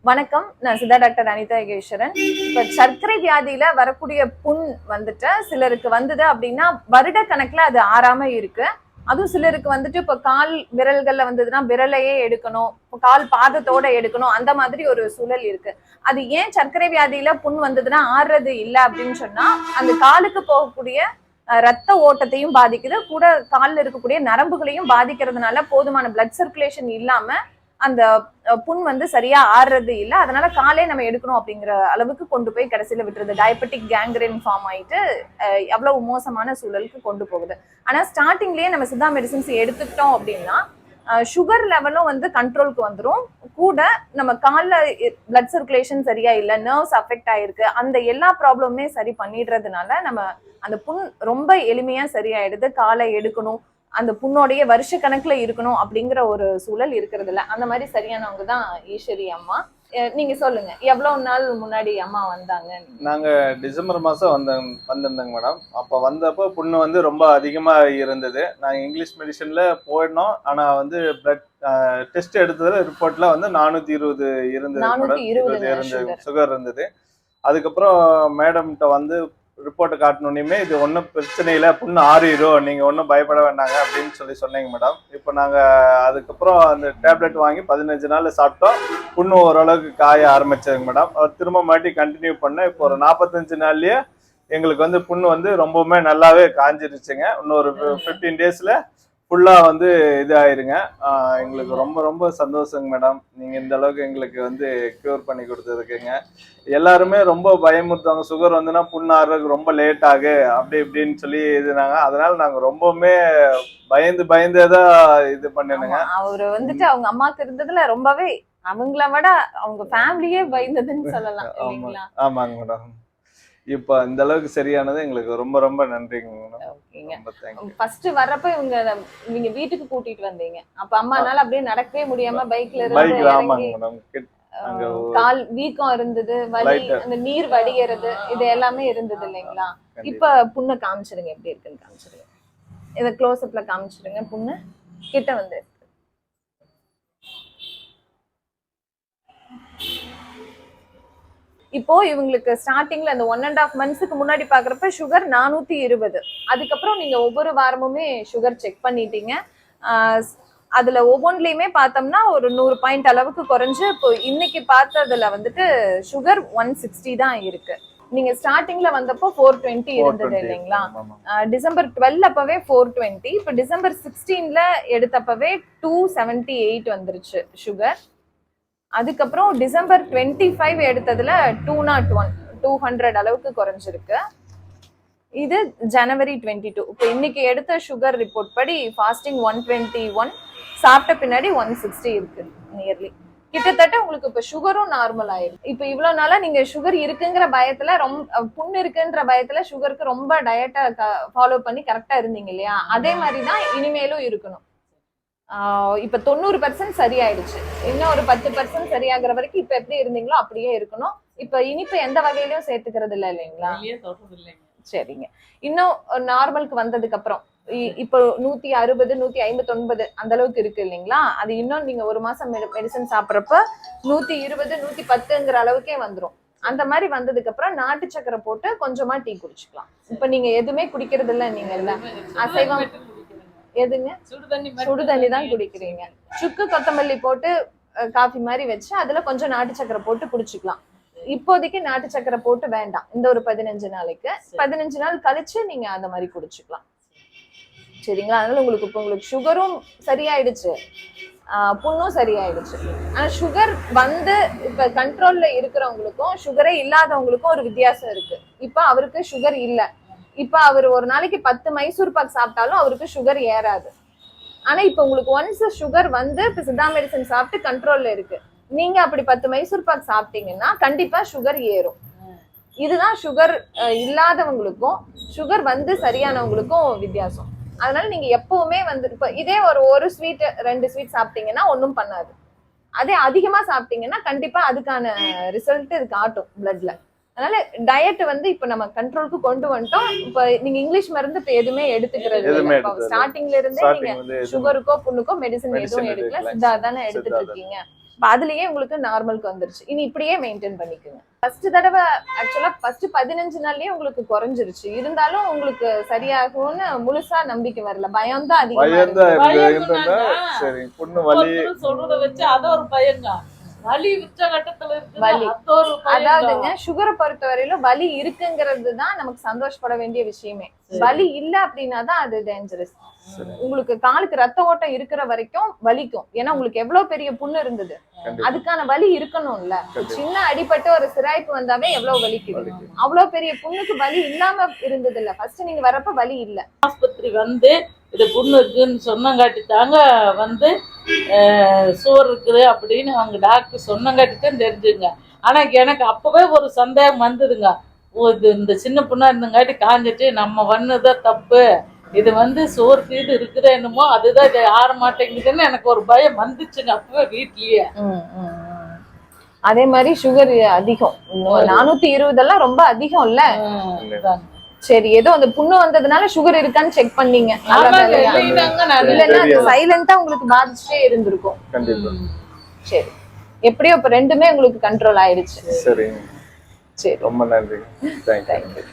வணக்கம். நான் சித்தா டாக்டர் அனிதா யோகேஸ்வரன். இப்ப சர்க்கரை வியாதியில வரக்கூடிய புண் வந்துட்டு சிலருக்கு வந்தது அப்படின்னா வருட கணக்குல அது ஆறாம இருக்கு. அதுவும் சிலருக்கு வந்துட்டு இப்ப கால் விரல்கள்ல வந்ததுன்னா விரலையே எடுக்கணும், கால் பாதத்தோட எடுக்கணும், அந்த மாதிரி ஒரு சூழல் இருக்கு. அது ஏன் சர்க்கரை வியாதியில புண் வந்ததுன்னா ஆறுறது இல்லை அப்படின்னு சொன்னா அந்த காலுக்கு போகக்கூடிய ரத்த ஓட்டத்தையும் பாதிக்குது, கூட காலில் இருக்கக்கூடிய நரம்புகளையும் பாதிக்கிறதுனால போதுமான பிளட் சர்க்குலேஷன் இல்லாம அந்த புண் வந்து சரியா ஆறுறது இல்லை. அதனால காலே நம்ம எடுக்கணும் அப்படிங்கிற அளவுக்கு கொண்டு போய் கடைசியில விட்டுருது. டயபெட்டிக் கேங்க்ரைன் ஃபார்ம் ஆயிட்டு எவ்வளவு மோசமான சூழலுக்கு கொண்டு போகுது. ஆனா ஸ்டார்டிங்லயே நம்ம சித்தா மெடிசின்ஸ் எடுத்துக்கிட்டோம் அப்படின்னா சுகர் லெவலும் வந்து கண்ட்ரோலுக்கு வந்துடும். கூட நம்ம காலில் பிளட் சர்க்குலேஷன் சரியா இல்லை, நர்வ்ஸ் அஃபெக்ட் ஆயிருக்கு, அந்த எல்லா ப்ராப்ளமுமே சரி பண்ணிடுறதுனால நம்ம அந்த புண் ரொம்ப எளிமையா சரியாயிடுது. காலை எடுக்கணும், அந்த புண்ணோடைய வருஷ கணக்குல இருக்கணும் அப்படிங்கிற ஒரு சூழல் இருக்கிறது இல்ல. அந்த மாதிரி சரியானவங்க தான் ஈஸ்வரி அம்மா. நீங்க சொல்லுங்க, எவ்வளவு நாள் முன்னாடி அம்மா வந்தாங்க? நாங்க டிசம்பர் மாசம் வந்திருந்தோங்க மேடம். அப்ப வந்தப்போ புண்ணு வந்து ரொம்ப அதிகமா இருந்தது. நாங்க இங்கிலீஷ் மெடிசன்ல போயிடணும். ஆனா வந்து பிளட் டெஸ்ட் எடுத்ததுல ரிப்போர்ட்ல வந்து 420 இருந்தது மேடம். 20 இருந்தது, சுகர் இருந்தது. அதுக்கப்புறம் மேடம்கிட்ட வந்து ரிப்போர்ட்டை காட்டணுன்னே இது ஒன்றும் பிரச்சனை இல்லை, புண்ணு ஆறிடும், நீங்கள் ஒன்றும் பயப்பட வேண்டாங்க அப்படின்னு சொன்னீங்க மேடம். இப்போ நாங்கள் அதுக்கப்புறம் அந்த டேப்லெட் வாங்கி 15 நாள் சாப்பிட்டோம். புண்ணு ஓரளவுக்கு காய ஆரம்பிச்சதுங்க மேடம். திரும்ப மாட்டி கண்டினியூ பண்ணேன். இப்போ ஒரு 45 நாள்லயே எங்களுக்கு வந்து புண்ணு வந்து ரொம்பவுமே நல்லாவே காஞ்சிருச்சுங்க. இன்னும் ஒரு 15 டேஸில் ஃபுல்லாக வந்து இது ஆயிருங்க. எங்களுக்கு ரொம்ப ரொம்ப சந்தோஷங்க மேடம். நீங்கள் இந்த அளவுக்கு எங்களுக்கு வந்து க்யூர் பண்ணி கொடுத்துருக்குங்க. எல்லாருமே ரொம்ப பயமுறுத்துவாங்க, சுகர் வந்துன்னா புண்ணாடுறதுக்கு ரொம்ப லேட் ஆகு அப்படி இப்படின்னு சொல்லி இதுனாங்க. அதனால நாங்கள் ரொம்பவுமே பயந்தே தான் இது பண்ணிடுங்க. அவரு வந்துட்டு அவங்க அம்மாக்கு இருந்ததுல ரொம்பவே அவங்கள விட அவங்க ஃபேமிலியே பயந்ததுன்னு சொல்லலாம். ஆமாங்க மேடம். இப்ப இந்த அளவுக்கு சரியானது எங்களுக்கு ரொம்ப ரொம்ப நன்றிங்க மேடம். ஃபர்ஸ்ட் வரப்ப நீங்க வீட்டுக்கு கூட்டிட்டு வந்தீங்க. அப்ப அம்மானால அப்படியே நடக்கவே முடியாம பைக்ல இருந்து கால் வீக்கம் இருந்தது, வலி, அந்த நீர் வடிகிறது, இது எல்லாமே இருந்தது இல்லைங்களா? இப்ப புண்ணை காமிச்சிருங்க, எப்படி இருக்குன்னு காமிச்சிருங்க. இத க்ளோஸ் அப்ல காமிச்சிருங்க. புண்ணு கிட்ட வந்து இப்போ இவங்களுக்கு ஸ்டார்டிங்ல அந்த 1.5 monthsக்கு முன்னாடி பாக்குறப்ப சுகர் 420. அதுக்கப்புறம் நீங்க ஒவ்வொரு வாரமுமே சுகர் செக் பண்ணிட்டீங்க. அதுல ஒவ்வொன்றிலையுமே பார்த்தோம்னா ஒரு 100 பாயிண்ட் அளவுக்கு குறைஞ்சு இப்போ இன்னைக்கு பார்த்ததுல வந்துட்டு சுகர் 160 தான் இருக்கு. நீங்க ஸ்டார்டிங்ல வந்தப்போ 420 இருந்தது இல்லைங்களா? டிசம்பர் 12 அப்பவே 420. இப்ப டிசம்பர் 16ல எடுத்தப்பவே 278 வந்துருச்சு சுகர். அதுக்கப்புறம் டிசம்பர் 25 எடுத்ததுல 200 அளவுக்கு குறைஞ்சிருக்கு. இது ஜனவரி 22. இப்போ இன்னைக்கு எடுத்த சுகர் ரிப்போர்ட் படி ஃபாஸ்டிங் 121, சாப்பிட்ட பின்னாடி 160 இருக்கு நியர்லி. கிட்டத்தட்ட உங்களுக்கு இப்ப சுகரும் நார்மல் ஆயிருக்கு. இப்ப இவ்வளவு நாளா நீங்க சுகர் இருக்குங்கிற பயத்துல, ரொம்ப புண்ணு இருக்குன்ற பயத்துல சுகருக்கு ரொம்ப டயட்டை ஃபாலோ பண்ணி கரெக்டா இருந்தீங்க இல்லையா? அதே மாதிரிதான் இனிமேலும் இருக்கணும். இப்ப 90% சரியாயிடுச்சு. இன்னும் ஒரு 10% சரியாகிற வரைக்கும் இப்ப எப்படி இருந்தீங்களோ அப்படியே இருக்கணும். இப்ப இனிப்பு எந்த வகையிலயும் சேர்த்துக்கிறது இல்ல இல்லைங்களா? சரிங்க. இன்னும் நார்மலுக்கு வந்ததுக்கு அப்புறம் இப்போ 160, 159 அந்த அளவுக்கு இருக்கு இல்லைங்களா? அது இன்னும் நீங்க ஒரு மாசம் மெடிசன் சாப்பிட்றப்ப 120, 110ங்கிற அளவுக்கே வந்துடும். அந்த மாதிரி வந்ததுக்கு அப்புறம் நாட்டு சக்கரை போட்டு கொஞ்சமா டீ குடிச்சுக்கலாம். இப்ப நீங்க எதுவுமே குடிக்கிறது இல்ல, நீங்க இல்ல அசைவம் எதுங்க? சுடுதண்ணி தான் குடிக்கிறீங்க. சுக்கு கொத்தமல்லி போட்டு காஃபி மாதிரி வச்சு அதுல கொஞ்சம் நாட்டு சக்கரை போட்டு குடிச்சுக்கலாம். இப்போதைக்கு நாட்டு சக்கரை போட்டு வேண்டாம். இந்த ஒரு 15 நாளைக்கு, 15 நாள் கழிச்சு நீங்க அந்த மாதிரி குடிச்சுக்கலாம். சரிங்களா? அதனால உங்களுக்கு சுகரும் சரியாயிடுச்சு, புண்ணும் சரியாயிடுச்சு. ஆனா சுகர் வந்து இப்ப கண்ட்ரோல்ல இருக்கிறவங்களுக்கும் சுகரே இல்லாதவங்களுக்கும் ஒரு வித்தியாசம் இருக்கு. இப்ப அவருக்கு சுகர் இல்ல. இப்ப அவர் ஒரு நாளைக்கு 10 மைசூர் பாக் சாப்பிட்டாலும் அவருக்கு சுகர் ஏறாது. ஆனா இப்ப உங்களுக்கு ஒன்ஸ் சுகர் வந்து இப்ப சித்தா மெடிசன் சாப்பிட்டு கண்ட்ரோல்ல இருக்கு. நீங்க அப்படி 10 மைசூர் பாக் சாப்பிட்டீங்கன்னா கண்டிப்பா சுகர் ஏறும். இதுதான் சுகர் இல்லாதவங்களுக்கும் சுகர் வந்து சரியானவங்களுக்கும் வித்தியாசம். அதனால நீங்க எப்பவுமே வந்து இப்ப இதே ஒரு ஸ்வீட் 2 ஸ்வீட் சாப்பிட்டீங்கன்னா ஒன்னும் பண்ணாது. அதே அதிகமா சாப்பிட்டீங்கன்னா கண்டிப்பா அதுக்கான ரிசல்ட் இது காட்டும் பிளட்ல. அதனால டயட் வந்து இப்ப நம்ம கண்ட்ரோலுக்கு கொண்டு வந்துட்டோம். இப்ப நீங்க இங்கிலீஷ் மருந்து இப்ப எதுவுமே எடுத்துக்கிறது இல்ல. ஸ்டார்டிங்ல இருந்தே நீங்க சுகருக்கோ புண்ணுக்கோ மெடிசன் எதுவும் எடுக்கல, சித்தா தானே எடுத்துட்டு இருக்கீங்க. அதுலயே உங்களுக்கு நார்மலுக்கு வந்துருச்சு. இனி இப்படியே மெயின்டைன் பண்ணிக்கோங்க. ஃபர்ஸ்ட் தடவை ஆக்சுவலா ஃபர்ஸ்ட் 15 நாள்லயே உங்களுக்கு குறைஞ்சிருச்சு. இருந்தாலும் உங்களுக்கு சரியாகும்னு முழுசா நம்பிக்கை வரல. பயம் தான் அதிகமா பயம் தான் இருக்கு. சரி புண்ணு வலி சொல்றத வச்சு அது ஒரு பயங்க. வலி உச்சகட்டத்துல இருக்கு. வலி. அது ஒரு பயம். அதாவதுங்க சுகரை பொறுத்த வரையிலும் வலி இருக்குங்கிறது தான் நமக்கு சந்தோஷப்பட வேண்டிய விஷயமே. வலி இல்ல அப்படின்னா தான் அது டேஞ்சரஸ். உங்களுக்கு காலுக்கு ரத்த ஓட்டம் இருக்கிற வரைக்கும் வலிக்கும். ஏன்னா உங்களுக்கு எவ்வளவு பெரிய புண்ணு இருந்தது, அதுக்கான வலி இருக்கணும்ல. சின்ன அடிபட்டு ஒரு சிராய்ப்பு வந்தாவே எவ்வளவு வலிக்குது. அவ்வளவு பெரிய புண்ணுக்கு வலி இல்லாம இருந்தது இல்ல. ஃபர்ஸ்ட் நீங்க வரப்ப வலி இல்ல. ஆஸ்பத்திரி வந்து இது புண்ணு இருக்குன்னு சொன்னங்காட்டி தாங்க வந்து சோறு இருக்குது அப்படின்னு அவங்க டாக்டர் சொன்னங்காட்டி தான் தெரிஞ்சுங்க. ஆனா எனக்கு அப்பவே ஒரு சந்தேகம் வந்ததுங்க. இது இந்த சின்ன புண்ணா இருந்தங்காட்டி காஞ்சிட்டு நம்ம வண்ணதான் தப்பு, இது வந்து சோறு இது இருக்குது என்னமோ அதுதான் இது ஆற மாட்டேங்குதுன்னு எனக்கு ஒரு பயம் வந்துச்சுங்க அப்பவே வீட்லயே. அதே மாதிரி சுகர் அதிகம் 420 எல்லாம் ரொம்ப அதிகம் இல்ல. சரி, ஏதோ அந்த புண்ணு வந்ததுனால சுகர் இருக்கான்னு செக் பண்ணீங்க. சைலண்டா உங்களுக்கு பாதிச்சுட்டே இருந்திருக்கும். சரி, எப்படியோ இப்ப ரெண்டுமே உங்களுக்கு கண்ட்ரோல் ஆயிடுச்சு. சரி சரி, ரொம்ப நன்றி. தேங்க்யூ.